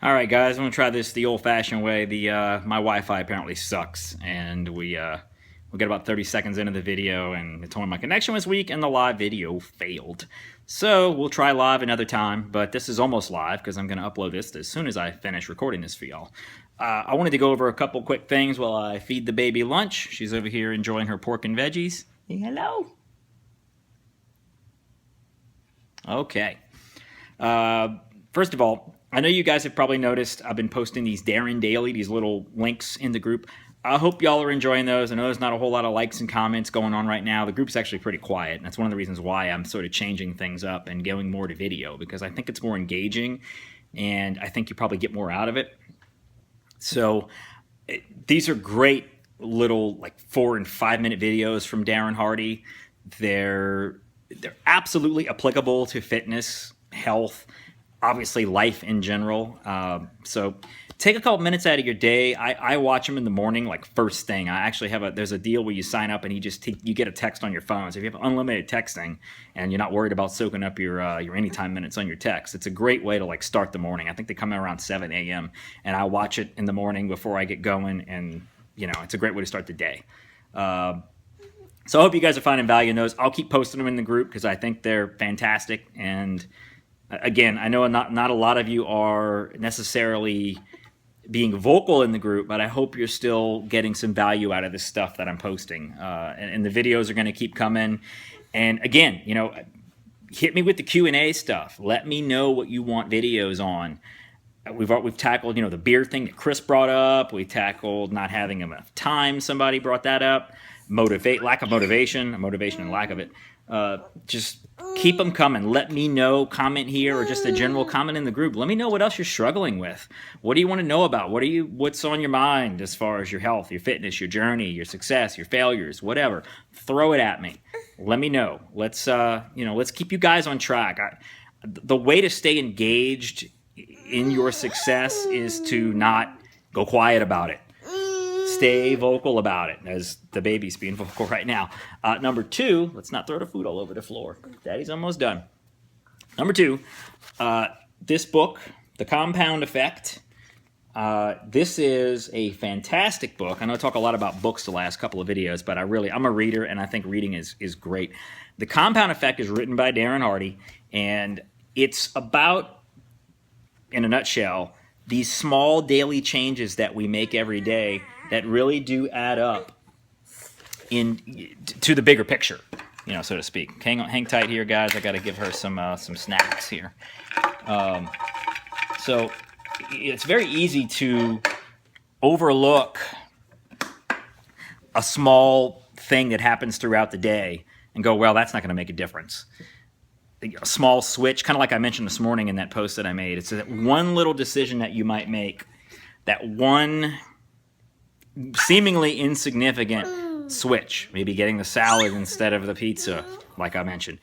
All right, guys, I'm gonna try this the old-fashioned way. My Wi-Fi apparently sucks, and we got about 30 seconds into the video, and it told me my connection was weak, and the live video failed. So we'll try live another time, but this is almost live because I'm gonna upload this as soon as I finish recording this for y'all. I wanted to go over a couple quick things while I feed the baby lunch. She's over here enjoying her pork and veggies. Hey, hello. Okay. First of all, I know you guys have probably noticed I've been posting these Darren Daily, these little links in the group. I hope y'all are enjoying those. I know there's not a whole lot of likes and comments going on right now. The group's actually pretty quiet, and that's one of the reasons why I'm sort of changing things up and going more to video, because I think it's more engaging, and I think you probably get more out of it. So these are great little like 4 and 5 minute videos from Darren Hardy. They're absolutely applicable to fitness, health, obviously life in general. So take a couple minutes out of your day. I watch them in the morning, like first thing. I actually have there's a deal where you sign up and you get a text on your phone. So if you have unlimited texting and you're not worried about soaking up your anytime minutes on your text, it's a great way to like start the morning. I think they come in around 7 a.m. and I watch it in the morning before I get going, and it's a great way to start the day. So I hope you guys are finding value in those. I'll keep posting them in the group because I think they're fantastic. And again, I know not a lot of you are necessarily being vocal in the group, but I hope you're still getting some value out of this stuff that I'm posting. And the videos are going to keep coming. And again, hit me with the Q&A stuff. Let me know what you want videos on. We've tackled, the beer thing that Chris brought up. We tackled not having enough time. Somebody brought that up. Lack of motivation and lack of it. Just keep them coming. Let me know. Comment here, or just a general comment in the group. Let me know what else you're struggling with. What do you want to know about? What's on your mind as far as your health, your fitness, your journey, your success, your failures, whatever. Throw it at me. Let me know. Let's keep you guys on track. The way to stay engaged in your success is to not go quiet about it. Stay vocal about it, as the baby's being vocal right now. Number 2, let's not throw the food all over the floor. Daddy's almost done. Number 2, this book, The Compound Effect. This is a fantastic book. I know I talk a lot about books the last couple of videos, but I'm a reader, and I think reading is great. The Compound Effect is written by Darren Hardy, and it's about, in a nutshell, these small daily changes that we make every day that really do add up to the bigger picture, so to speak. Hang tight here, guys. I got to give her some snacks here. So it's very easy to overlook a small thing that happens throughout the day and go, well, that's not going to make a difference. A small switch, kind of like I mentioned this morning in that post that I made. It's that one little decision that you might make, that one seemingly insignificant switch, maybe getting the salad instead of the pizza, like I mentioned.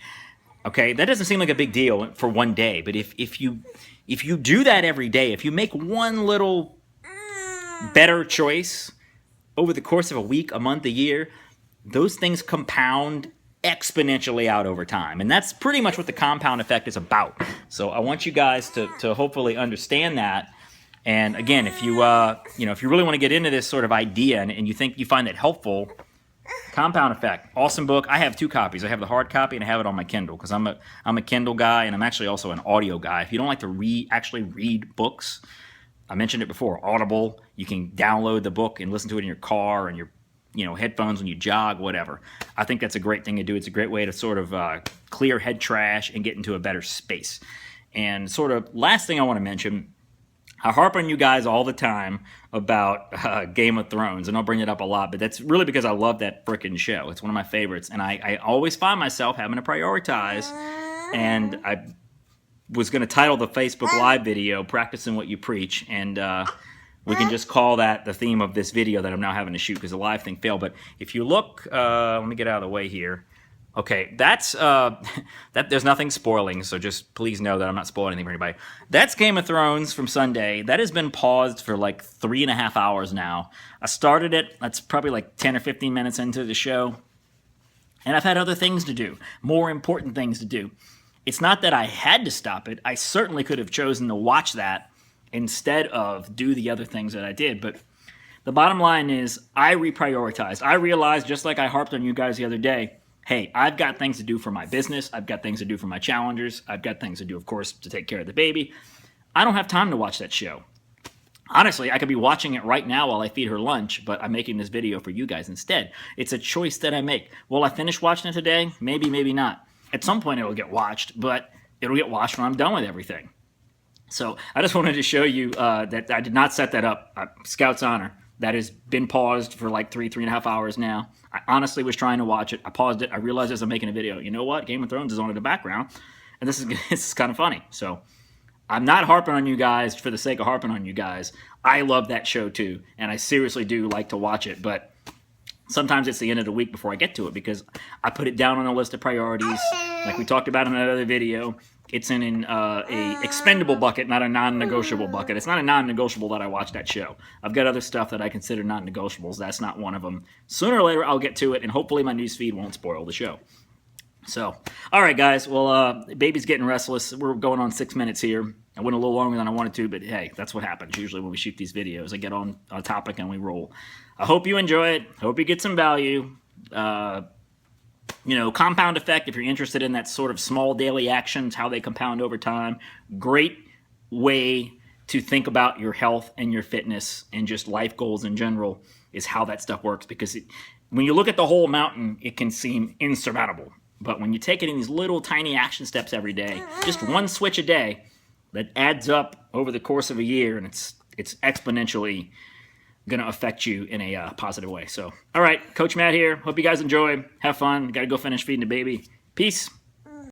Okay, that doesn't seem like a big deal for one day, but if you do that every day, if you make one little better choice over the course of a week, a month, a year, those things compound exponentially out over time. And that's pretty much what the compound effect is about. So I want you guys to hopefully understand that. And again, if you really want to get into this sort of idea and you find it helpful, Compound Effect, awesome book. I have 2 copies. I have the hard copy and I have it on my Kindle because I'm a Kindle guy, and I'm actually also an audio guy. If you don't like to actually read books, I mentioned it before, Audible. You can download the book and listen to it in your car and your headphones when you jog, whatever. I think that's a great thing to do. It's a great way to sort of clear head trash and get into a better space. And sort of last thing I want to mention, I harp on you guys all the time about Game of Thrones, and I'll bring it up a lot, but that's really because I love that frickin' show. It's one of my favorites, and I always find myself having to prioritize, and I was going to title the Facebook Live video, Practicing What You Preach, and we can just call that the theme of this video that I'm now having to shoot because the live thing failed. But if you look, let me get out of the way here. Okay, that's there's nothing spoiling, so just please know that I'm not spoiling anything for anybody. That's Game of Thrones from Sunday. That has been paused for like 3.5 hours now. I started it, that's probably like 10 or 15 minutes into the show, and I've had other things to do, more important things to do. It's not that I had to stop it. I certainly could have chosen to watch that instead of do the other things that I did. But the bottom line is I reprioritized. I realized, just like I harped on you guys the other day, hey, I've got things to do for my business. I've got things to do for my challengers. I've got things to do, of course, to take care of the baby. I don't have time to watch that show. Honestly, I could be watching it right now while I feed her lunch, but I'm making this video for you guys instead. It's a choice that I make. Will I finish watching it today? Maybe, maybe not. At some point it'll get watched, but it'll get watched when I'm done with everything. So I just wanted to show you that I did not set that up. Scout's honor. That has been paused for like 3.5 hours now. I honestly was trying to watch it. I paused it. I realized as I'm making a video, you know what? Game of Thrones is on in the background, and this is kind of funny. So I'm not harping on you guys for the sake of harping on you guys. I love that show too, and I seriously do like to watch it, but sometimes it's the end of the week before I get to it because I put it down on a list of priorities. Like we talked about in that other video, it's in a expendable bucket, not a non-negotiable bucket. It's not a non-negotiable that I watch that show. I've got other stuff that I consider non-negotiables. That's not one of them. Sooner or later, I'll get to it, and hopefully my newsfeed won't spoil the show. So, all right, guys. Well, baby's getting restless. We're going on 6 minutes here. I went a little longer than I wanted to, but hey, that's what happens usually when we shoot these videos. I get on a topic and we roll. I hope you enjoy it. Hope you get some value. Compound effect, if you're interested in that sort of small daily actions, how they compound over time. Great way to think about your health and your fitness and just life goals in general is how that stuff works, because when you look at the whole mountain, it can seem insurmountable. But when you take it in these little tiny action steps every day, just one switch a day, that adds up over the course of a year, and it's exponentially going to affect you in a positive way. So, all right, Coach Matt here. Hope you guys enjoy. Have fun. Got to go finish feeding the baby. Peace.